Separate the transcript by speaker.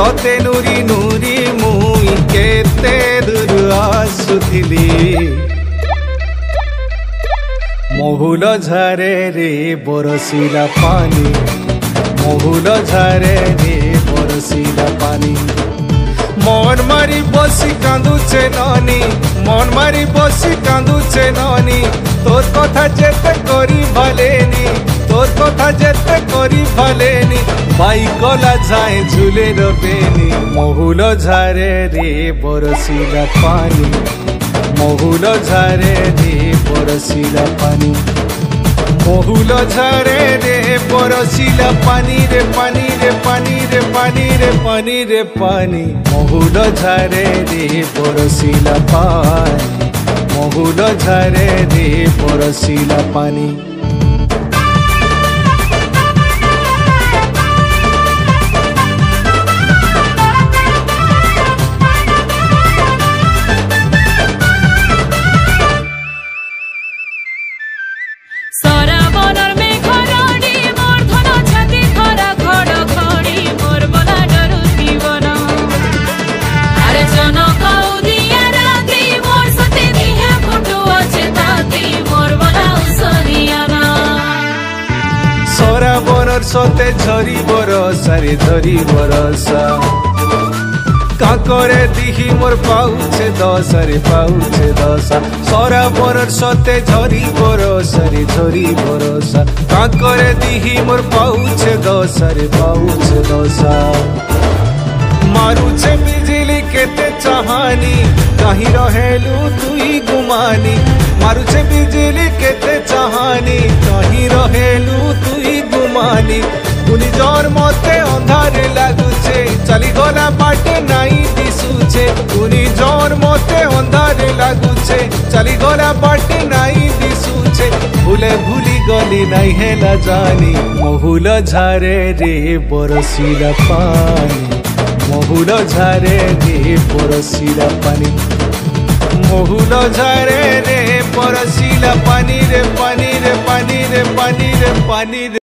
Speaker 1: तोते नूरी नूरी मुई केते दूर आसुथिली महुल झारे रे बरसिला पानी महुल झारे रे बरसिला पानी मन मारी बसी कांदुचे नानी मन मारी बसी कांदुचे नानी तोर कथा जेते करी भलेनी तोर कथा जेते करी भलेनी बाई कला जाए झूले रबेनी महुल झारे रे बरसिला पानी महुल झारे रे बरसिला पानी महुल झारे रे बरसिला पानी रे पानी रे पानी रे पानी रे पानी रे पानी महुल झारे रे बरसिला पानी महुल झारे रे बरसिला पानी सते झरी बरसा रे झरी बरसा काकरे दिही मोर पाउछे दशा रे पाउछे दशा सरा बरर सते झरी बरसा रे झरी बरसा काकरे दिही मोर पाउछे दशा रे पाउछे दशा मारुछे बिजली केते चाहानी कहीं रहेलु तुई गुमानी मारुछे बिजली केते चाहानी कहीं रहेलु तुई गुमानी पुनी जोर मते अंधारे लागुछे चली गला बाटे नाई दिसुछे पुनी जोर मते अंधारे लागुछे चली गला बाटे नाई दिसुछे भूले भूली गली नाई हेला जानी महुल झारे रे बरसिला पानी महुल झारे रे बरसिला पानी महुल झारे रे बरसिला पानी रे पानी रे पानी रे पानी रे पानी रे